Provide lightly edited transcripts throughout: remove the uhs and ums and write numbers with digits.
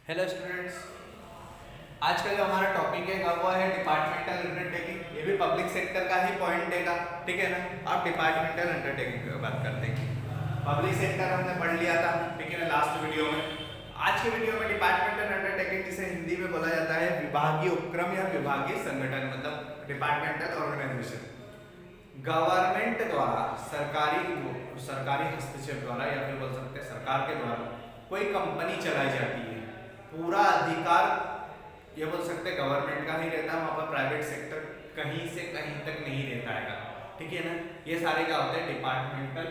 Hello students, आज का जो हमारा टॉपिक है वो है डिपार्टमेंटल अंडरटेकिंग। ये भी पब्लिक सेक्टर का ही पॉइंट देगा, ठीक है ना। अब डिपार्टमेंटल अंडरटेकिंग की बात करते हैं। पब्लिक सेक्टर हमने पढ़ लिया था, ठीक है ना, लास्ट वीडियो में। आज के वीडियो में डिपार्टमेंटल अंडरटेकिंग, जिसे हिंदी में बोला जाता है विभागीय उपक्रम या विभागीय संगठन, मतलब डिपार्टमेंटल ऑर्गेनाइजेशन। गवर्नमेंट द्वारा सरकारी हस्तक्षेप द्वारा या फिर बोल सकते हैं सरकार के द्वारा कोई कंपनी चलाई जाती है। पूरा अधिकार ये बोल सकते हैं गवर्नमेंट का ही रहता है, वहाँ पर प्राइवेट सेक्टर कहीं से कहीं तक नहीं रहता है, ठीक है ना। ये सारे क्या होते हैं, डिपार्टमेंटल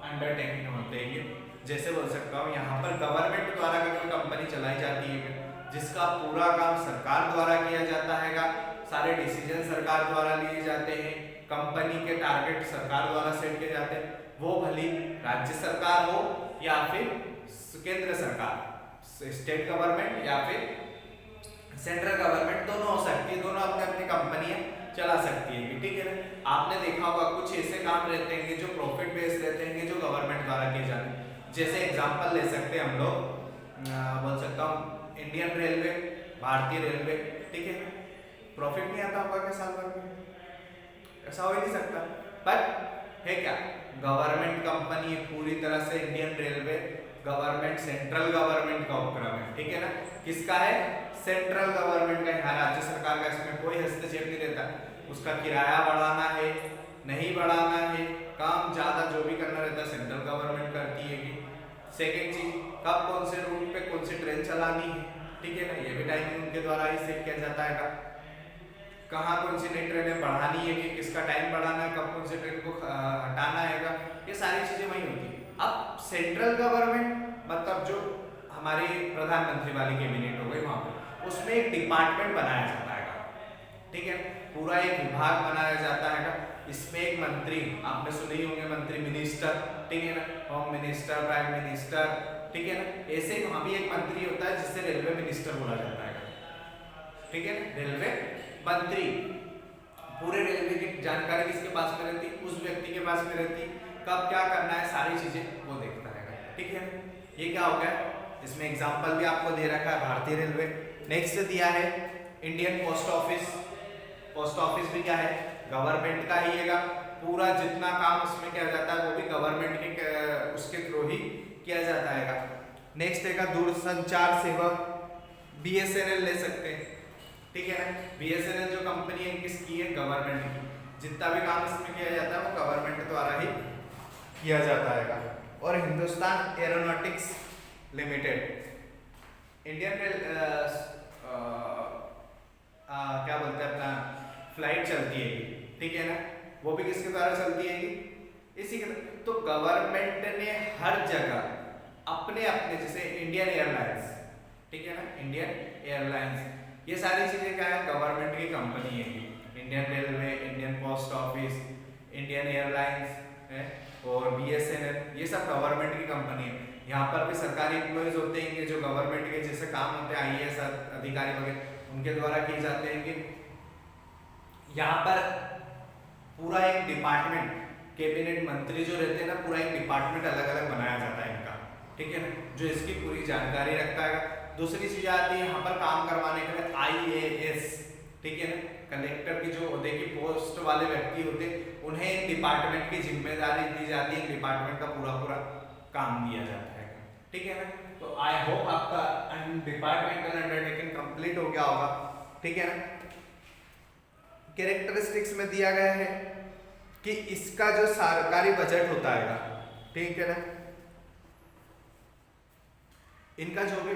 अंडरटेकिंग होते हैं। ये जैसे बोल सकता हूँ, यहाँ पर गवर्नमेंट द्वारा कोई कंपनी चलाई जाती है जिसका पूरा काम सरकार द्वारा किया जाता है, सारे डिसीजन सरकार द्वारा लिए जाते हैं, कंपनी के टारगेट सरकार द्वारा सेट किए जाते हैं, वो भली राज्य सरकार हो या फिर केंद्र सरकार, स्टेट गवर्नमेंट या फिर सेंट्रल गवर्नमेंट, दोनों हो सकती है, दोनों अपने अपनी कंपनियां चला सकती है, ठीक है ना। आपने देखा होगा कुछ ऐसे काम रहते हैं जो प्रॉफिट बेस्ड रहते हैं, जो गवर्नमेंट द्वारा किए जाते हैं। जैसे एग्जांपल ले सकते हैं हम लोग, बोल सकता हूँ इंडियन रेलवे, भारतीय रेलवे, ठीक है। प्रॉफिट नहीं आता होगा क्या साल भर में? ऐसा हो ही नहीं सकता, बट है क्या, गवर्नमेंट कंपनी पूरी तरह से। Indian railway government, central government का उपक्रम है, ठीक है ना। किसका है? सेंट्रल गवर्नमेंट का। यहाँ राज्य सरकार का इसमें कोई हस्तक्षेप नहीं रहता। उसका किराया बढ़ाना है, नहीं बढ़ाना है, काम ज्यादा जो भी करना रहता है सेंट्रल गवर्नमेंट करती है। सेकेंड चीज, कब कौन से रूट पे कौन सी ट्रेन चलानी है, ठीक है ना, ये भी टाइमिंग उनके द्वारा ही सेट किया जाता है। कहाँ कौन सी नई ट्रेनें बढ़ानी है, कि किसका टाइम बढ़ाना है, कब कौन सी ट्रेन को हटाना है, ये सारी चीजें वही होती है। अब सेंट्रल गवर्नमेंट मतलब जो हमारी प्रधानमंत्री वाली कैबिनेट हो गई, वहां पर उसमें एक डिपार्टमेंट बनाया जाता है, ठीक है, पूरा एक विभाग बनाया जाता है। इसमें एक मंत्री, आपने सुने ही होंगे मंत्री, मिनिस्टर, ठीक है ना, होम मिनिस्टर, प्राइम मिनिस्टर, ठीक है ना। ऐसे वहां भी एक मंत्री होता है जिससे रेलवे मिनिस्टर बोला जाता है, ठीक है। रेलवे मंत्री, पूरे रेलवे की जानकारी किसके पास में रहती? उस व्यक्ति के पास में रहती। कब क्या करना है सारी चीजें वो देखता है, ठीक है। ये क्या हो गया, इसमें एग्जांपल भी आपको दे रखा है भारतीय रेलवे। नेक्स्ट दिया है Indian post office. Post office भी क्या है, गवर्नमेंट का ही है। पूरा जितना काम उसमें किया जाता है वो भी गवर्नमेंट के उसके थ्रू ही किया जाता है। नेक्स्ट है दूरसंचार सेवा, BSNL ले सकते हैं, ठीक है ना। BSNL जो कंपनी है किसकी है? गवर्नमेंट की। जितना भी काम इसमें किया जाता है वो गवर्नमेंट द्वारा ही किया जाता है। और हिंदुस्तान एरोनॉटिक्स लिमिटेड, इंडियन क्या बोलते हैं अपना, फ्लाइट चलती है, ठीक है ना, वो भी किसके द्वारा चलती है? इसी के। तो गवर्नमेंट ने हर जगह अपने अपने, जैसे इंडियन एयरलाइंस, ठीक है ना, इंडियन एयरलाइंस, ये सारी चीजें क्या है, गवर्नमेंट की कंपनी है। Indian railway, Indian post office, Indian airlines है, और BSNL, ये सब गवर्नमेंट की कंपनी है। यहाँ पर भी सरकारी एम्प्लॉयज होते हैं जो गवर्नमेंट के जैसे काम होते हैं, IAS अधिकारी वगैरह, उनके द्वारा किए जाते हैं। यहाँ पर पूरा एक डिपार्टमेंट, कैबिनेट मंत्री जो रहते हैं ना, पूरा एक डिपार्टमेंट अलग अलग बनाया जाता है इनका, ठीक है ना, जो इसकी पूरी जानकारी रखता है। दूसरी चीज आती है यहाँ पर काम करवाने के लिए IAS, ठीक है ना, कलेक्टर की जो ओहदे की पोस्ट वाले व्यक्ति होते हैं, उन्हें एक डिपार्टमेंट की जिम्मेदारी दी जाती है, डिपार्टमेंट का पूरा काम दिया जाता है, ठीक है ना। तो आई होप आपका डिपार्टमेंटल अंडरटेकिंग कंप्लीट हो गया होगा, ठीक है ना। कैरेक्टरिस्टिक्स में दिया गया है कि इसका जो सरकारी बजट होता है, ठीक है ना, इनका जो भी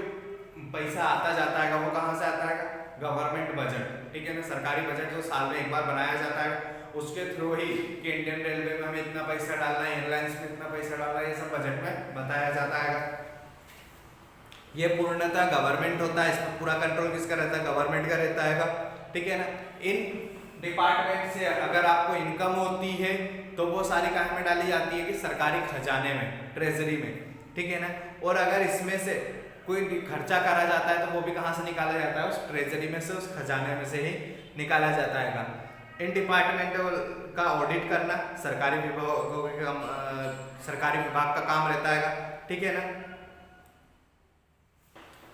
पैसा आता जाता है वो कहाँ से आता है? गवर्नमेंट बजट, ठीक है ना। सरकारी बजट जो साल में एक बार बनाया जाता है, उसके थ्रू ही कि इंडियन रेलवे में हमें इतना पैसा डालना है, एयरलाइंस में इतना पैसा डालना है, ये सब बजट में बताया जाता है। ये पूर्णतः गवर्नमेंट होता है, इसमें पूरा कंट्रोल किसका रहता है? गवर्नमेंट का रहता है, ठीक है ना। इन डिपार्टमेंट से अगर आपको इनकम होती है तो वो सारी कहाँ में डाली जाती है? कि सरकारी खजाने में, ट्रेजरी में, ठीक है ना। और अगर इसमें से कोई खर्चा करा जाता है तो वो भी कहाँ से निकाला जाता है? उस ट्रेजरी में से, उस खजाने में से ही निकाला जाता है। इन डिपार्टमेंट का ऑडिट करना सरकारी विभाग का काम रहता है, ठीक है ना।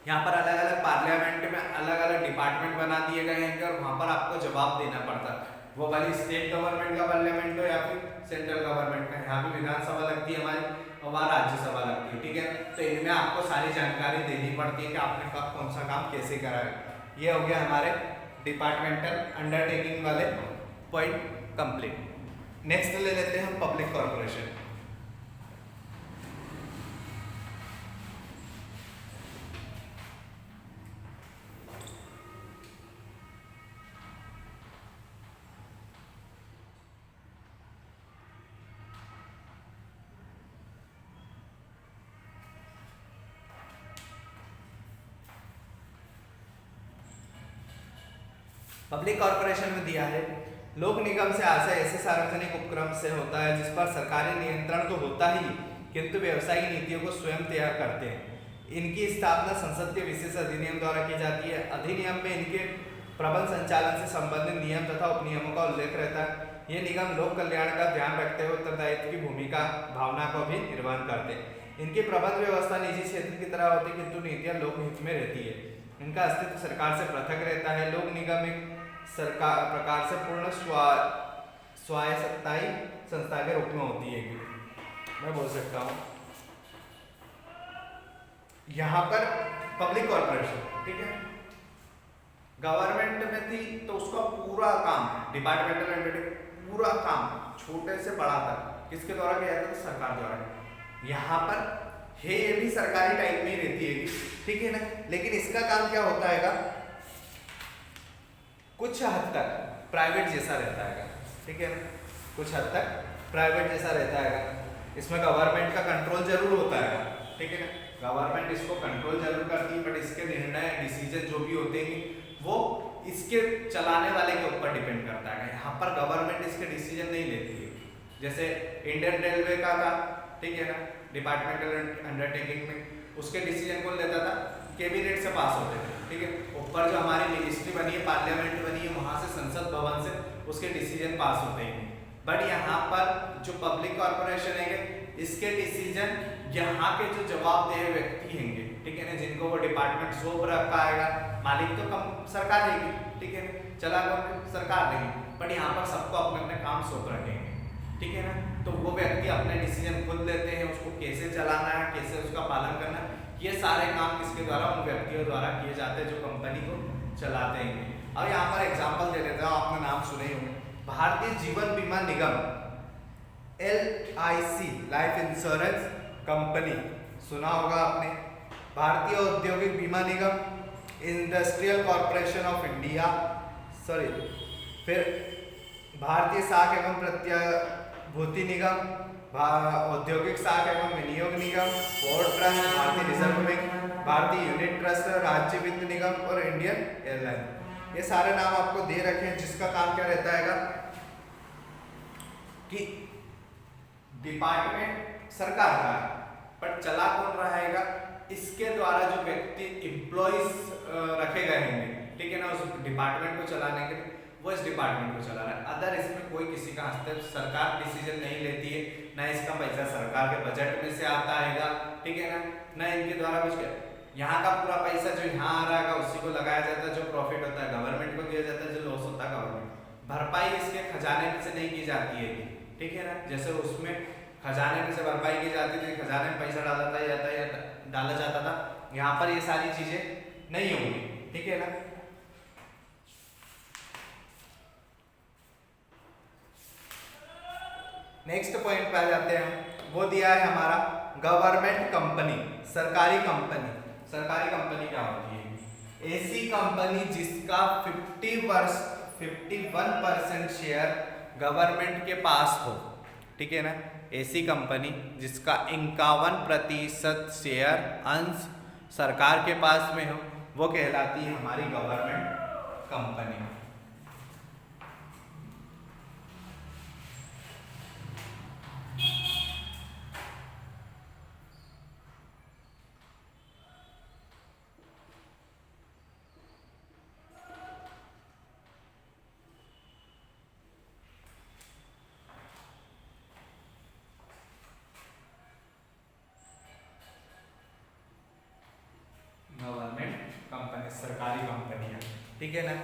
यहाँ पर अलग अलग पार्लियामेंट में अलग अलग डिपार्टमेंट बना दिए गए हैं और वहाँ पर आपको जवाब देना पड़ता है, वो वाली स्टेट गवर्नमेंट का पार्लियामेंट हो या फिर सेंट्रल गवर्नमेंट का। यहाँ भी विधानसभा लगती है हमारी और वहाँ राज्यसभा लगती है, ठीक है। तो इनमें आपको सारी जानकारी देनी पड़ती है कि आपने कब कौन सा काम कैसे करा है। ये हो गया हमारे डिपार्टमेंटल अंडरटेकिंग वाले पॉइंट कंप्लीट। नेक्स्ट ले लेते हैं हम पब्लिक कॉर्पोरेशन। पब्लिक कॉर्पोरेशन में दिया है, लोक निगम से आशय ऐसे सार्वजनिक उपक्रम से होता है जिस पर सरकारी नियंत्रण तो होता ही किंतु व्यवसायिक नीतियों को स्वयं तैयार करते हैं। इनकी स्थापना संसद के विशेष अधिनियम द्वारा की जाती है। अधिनियम में इनके प्रबंध संचालन से संबंधित नियम तथा उपनियमों का उल्लेख रहता है। ये निगम लोक कल्याण का ध्यान रखते हुए उत्तरदायित्व की भूमिका भावना को भी निर्वहन करते हैं। इनकी प्रबंध व्यवस्था निजी क्षेत्र की तरह होती किंतु नीतियां लोकहित में रहती है। इनका अस्तित्व सरकार से पृथक रहता है। लोक निगम एक सरकार प्रकार से पूर्ण स्वायत्तशाही संस्था के रूप में होती है, मैं बोल सकता हूँ। यहाँ पर पब्लिक कॉर्पोरेशन, ठीक है, गवर्नमेंट में थी तो उसका पूरा काम डिपार्टमेंटल अंडरटेकिंग पूरा काम छोटे से बड़ा तक किसके द्वारा किया जाता है? सरकार द्वारा। यहाँ पर है ये भी सरकारी टाइप में ही रहती है, ठीक है ना। लेकिन इसका काम क्या होता है, कुछ हद तक प्राइवेट जैसा रहता है, ठीक है ना, कुछ हद तक प्राइवेट जैसा रहता है। इसमें गवर्नमेंट का कंट्रोल जरूर होता है, ठीक है ना, गवर्नमेंट इसको कंट्रोल जरूर करती है, बट इसके निर्णय डिसीजन जो भी होते हैं वो इसके चलाने वाले के ऊपर डिपेंड करता है। यहाँ पर गवर्नमेंट इसके डिसीजन नहीं लेती है। जैसे इंडियन रेलवे का था, ठीक है ना, डिपार्टमेंटल अंडरटेकिंग में उसके डिसीजन कौन लेता था? कैबिनेट से पास होते थे, ठीक है। ऊपर जो हमारी मिनिस्ट्री बनी है, पार्लियामेंट बनी है, वहां से संसद भवन से उसके डिसीजन पास होते हैं। बट यहाँ पर जो पब्लिक कॉर्पोरेशन है इसके डिसीजन यहाँ के जो जवाबदेह व्यक्ति होंगे, ठीक है ना, जिनको वो डिपार्टमेंट सौंप रखा आएगा, मालिक तो कम सरकार रहेगी, ठीक है ना, चला सरकार रहेगी, बट यहाँ पर सबको अपने अपने काम सौंप रखेंगे, ठीक है ना। तो वो व्यक्ति अपने डिसीजन खुद लेते हैं, उसको कैसे चलाना है, कैसे उसका पालन करना है, ये सारे काम किसके द्वारा? उन व्यक्तियों द्वारा किए जाते हैं जो कंपनी को चलाते हैं। अब यहाँ पर एग्जांपल दे देता हूँ, आपने नाम सुने होंगे, भारतीय जीवन बीमा निगम LIC लाइफ इंश्योरेंस कंपनी सुना होगा आपने। भारतीय औद्योगिक बीमा निगम, industrial corporation of India, sorry, फिर भारतीय साख एवं प्रतिभूति निगम, औद्योगिक साख एवं विनियोग निगम, पोर्ट ट्रस्ट, भारतीय रिजर्व बैंक, भारतीय यूनिट ट्रस्ट, राज्य वित्त निगम और इंडियन एयरलाइन। ये सारे नाम आपको दे रखे हैं, जिसका काम क्या रहता है कि डिपार्टमेंट सरकार का है, पर चला कौन रहेगा? इसके द्वारा जो व्यक्ति एम्प्लॉइज रखे गए होंगे, ठीक है ना, उस डिपार्टमेंट को चलाने के लिए, वो इस डिपार्टमेंट को चला रहा है। अदर इसमें कोई किसी का हस्तक्षेप सरकार डिसीजन नहीं लेती है, ना इसका पैसा सरकार के बजट में से आता है, ठीक है ना इनके द्वारा कुछ। यहाँ का पूरा पैसा जो यहाँ आ रहा है उसी को लगाया जाता है, जो प्रॉफिट होता है गवर्नमेंट को दिया जाता है, जो लॉस होता है गवर्नमेंट। भरपाई इसके खजाने में से नहीं की जाती है, ठीक है ना। जैसे उसमें खजाने में से भरपाई की जाती थी, खजाने में पैसा डाला जाता था, यहाँ पर ये सारी चीजें नहीं होंगी, ठीक है ना। नेक्स्ट पॉइंट पे आ जाते हैं, वो दिया है हमारा गवर्नमेंट कंपनी, सरकारी कंपनी। सरकारी कंपनी क्या होती है? ऐसी कंपनी जिसका 51% शेयर गवर्नमेंट के पास हो, ठीक है ना। ऐसी कंपनी जिसका 51% शेयर अंश सरकार के पास में हो, वो कहलाती है हमारी गवर्नमेंट कंपनी। गवर्नमेंट सरकारी कंपनियां, ठीक है ना।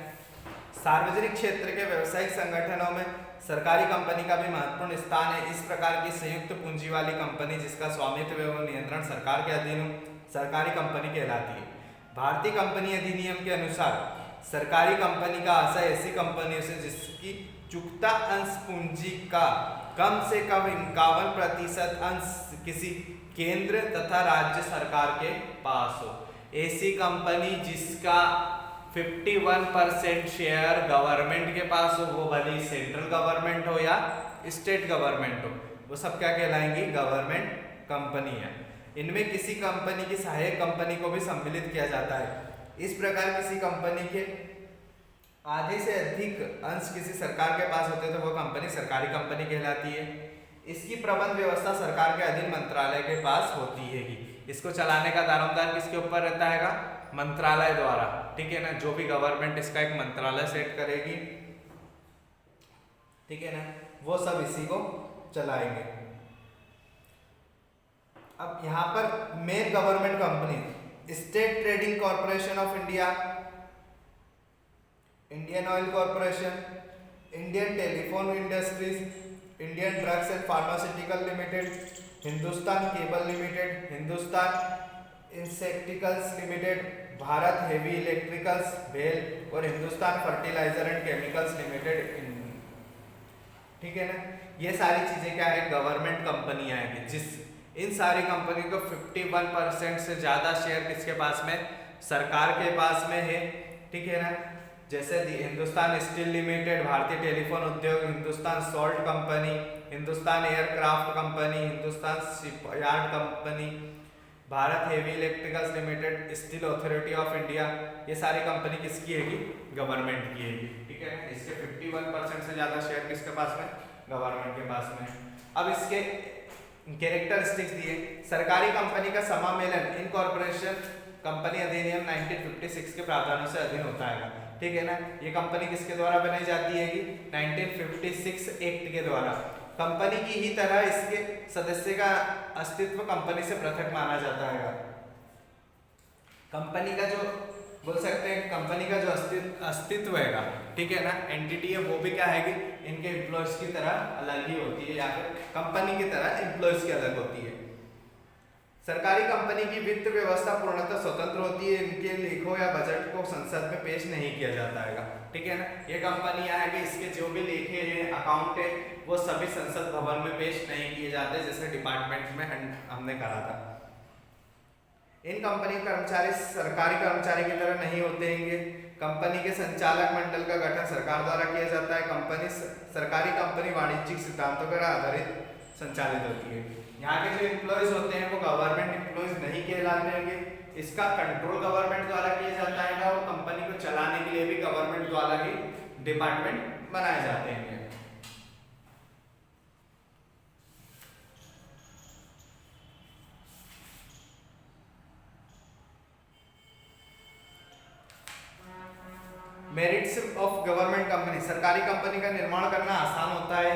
सार्वजनिक क्षेत्र के व्यावसायिक संगठनों में सरकारी कंपनी का भी महत्वपूर्ण स्थान है। इस प्रकार की संयुक्त पूंजी वाली कंपनी जिसका स्वामित्व एवं नियंत्रण सरकार के अधीन हो सरकारी कंपनी कहलाती है। भारतीय कंपनी अधिनियम के अनुसार सरकारी कंपनी का आशय ऐसी कंपनियों से जिसकी चुकता अंश पूंजी का कम से कम 51% अंश किसी केंद्र तथा राज्य सरकार के पास हो। ऐसी कंपनी जिसका 51% शेयर गवर्नमेंट के पास हो, वो भले सेंट्रल गवर्नमेंट हो या स्टेट गवर्नमेंट हो, वो सब क्या कहलाएंगी? गवर्नमेंट कंपनियां। इनमें किसी कंपनी की सहायक कंपनी को भी सम्मिलित किया जाता है। इस प्रकार किसी कंपनी के आधे से अधिक अंश किसी सरकार के पास होते हैं तो वो कंपनी सरकारी कंपनी कहलाती है। इसकी प्रबंध व्यवस्था सरकार के अधीन मंत्रालय के पास होती है। इसको चलाने का दारोमदार किसके ऊपर रहता है? मंत्रालय द्वारा, ठीक है ना। जो भी गवर्नमेंट इसका एक मंत्रालय सेट करेगी, ठीक है ना, वो सब इसी को चलाएंगे। अब यहाँ पर main government company state trading corporation of India, Indian oil corporation, Indian telephone industries, Indian drugs and pharmaceutical limited, Hindustan cable limited, Hindustan insecticides limited, Bharat heavy electricals भेल और Hindustan fertiliser and chemicals limited, ठीक है ना। ये सारी चीजें क्या है? गवर्नमेंट कंपनियां हैं। जिस इन सारी कंपनी को 51% से ज्यादा शेयर किसके पास में? सरकार के पास में है, ठीक है ना। जैसे हिंदुस्तान स्टील लिमिटेड, भारतीय टेलीफोन उद्योग, Hindustan salt company, Hindustan aircraft company, Hindustan shipyard company, Bharat heavy electricals limited, steel authority of India, ये सारी कंपनी किसकी हैगी? गवर्नमेंट की हैगी, ठीक है। इसके 51% से ज्यादा शेयर किसके पास में? गवर्नमेंट के पास में। अब इसके कैरेक्टरिस्टिक्स दिए। सरकारी कंपनी का समामेलन इनकॉर्पोरेशन कंपनी अधिनियम 1956 के प्रावधानों से अधीन होता है, ठीक है ना। ये कंपनी किसके द्वारा बनाई जाती है? 1956 एक्ट के द्वारा। कंपनी की ही तरह इसके सदस्य का अस्तित्व कंपनी से पृथक माना जाता है। कंपनी का जो बोल सकते हैं, कंपनी का जो अस्तित्व है, ठीक है ना, एंटिटी है, वो भी क्या है कि इनके एम्प्लॉयज की तरह अलग ही होती है, या फिर कंपनी की तरह एम्प्लॉयज की अलग होती है। सरकारी कंपनी की वित्त व्यवस्था पूर्णतः स्वतंत्र होती है। इनके लेखों या बजट को संसद में पेश नहीं किया जाता है, ठीक है ना। ये कंपनियां है कि इसके जो भी लेखे हैं, अकाउंट है, वो सभी संसद भवन में पेश नहीं किए जाते, जैसे डिपार्टमेंट में हमने कहा था। इन कंपनी कर्मचारी सरकारी कर्मचारी की तरह नहीं होते हैं। कंपनी के संचालक मंडल का गठन सरकार द्वारा किया जाता है। सरकारी कंपनी वाणिज्यिक सिद्धांतों पर आधारित संचालित होती है। यहाँ के जो एम्प्लॉयज होते हैं वो गवर्नमेंट एम्प्लॉयज नहीं कहलाते हैं। इसका कंट्रोल गवर्नमेंट द्वारा किया जाता है और कंपनी को चलाने के लिए भी गवर्नमेंट द्वारा ही डिपार्टमेंट बनाए जाते हैं। Merits of government company. सरकारी कंपनी का निर्माण करना आसान होता है,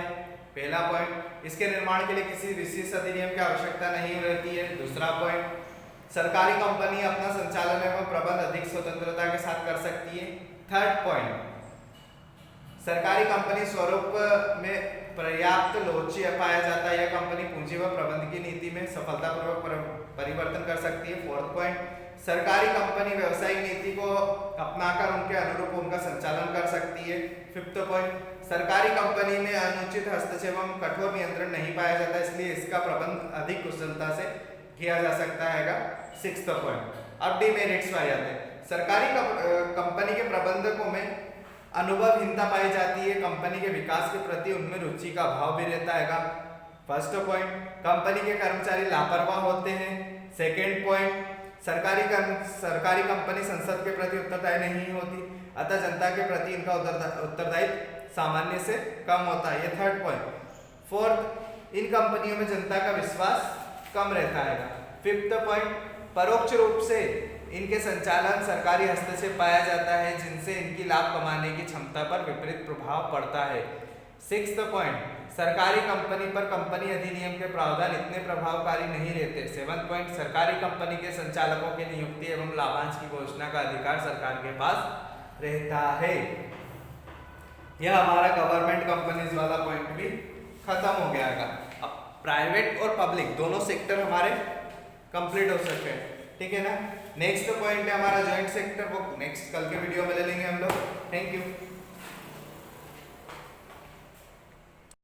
पहला पॉइंट। इसके निर्माण के लिए किसी विशेष अधिनियम की आवश्यकता नहीं रहती है, दूसरा पॉइंट। सरकारी कंपनी अपना संचालन एवं प्रबंध अधिक स्वतंत्रता के साथ कर सकती है, थर्ड पॉइंट। सरकारी कंपनी स्वरूप में पर्याप्त लोची पाया जाता है। यह कंपनी पूंजी व प्रबंध की नीति में सफलतापूर्वक परिवर्तन कर सकती है, फोर्थ पॉइंट। सरकारी कंपनी व्यवसायिक नीति को अपनाकर उनके अनुरूप उनका संचालन कर सकती है, फिफ्थ पॉइंट। सरकारी कंपनी में अनुचित हस्तक्षेप एवं कठोर नियंत्रण नहीं पाया जाता, इसलिए इसका प्रबंध अधिक कुशलता से किया जा सकता है, सिक्स्थ पॉइंट। अब डिमेरिट्स आ जाते हैं। सरकारी कंपनी के प्रबंधकों में अनुभवहीनता पाई जाती है, कंपनी के विकास के प्रति उनमें रुचि का अभाव भी रहता है, फर्स्ट पॉइंट। कंपनी के कर्मचारी लापरवाह होते हैं, सेकेंड पॉइंट। सरकारी कंपनी संसद के प्रति उत्तरदायी नहीं होती, अतः जनता के प्रति इनका उत्तरदायित्व सामान्य से कम होता है, ये थर्ड पॉइंट। फोर्थ, इन कंपनियों में जनता का विश्वास कम रहता है, फिफ्थ पॉइंट। परोक्ष रूप से इनके संचालन सरकारी हस्तक्षेप पाया जाता है, जिनसे इनकी लाभ कमाने की क्षमता पर विपरीत प्रभाव पड़ता है। सिक्स्थ पॉइंट, सरकारी कंपनी पर कंपनी अधिनियम के प्रावधान इतने प्रभावकारी नहीं रहते। सेवंथ पॉइंट, सरकारी कंपनी के संचालकों की नियुक्ति एवं लाभांश की घोषणा का अधिकार सरकार के पास रहता है। यह हमारा गवर्नमेंट कंपनीज वाला पॉइंट भी खत्म हो गया है। अब प्राइवेट और पब्लिक दोनों सेक्टर हमारे कंप्लीट हो सकते हैं, ठीक है ना। नेक्स्ट पॉइंट है हमारा जॉइंट सेक्टर, वो नेक्स्ट कल के वीडियो में ले लेंगे हम लोग। Thank you.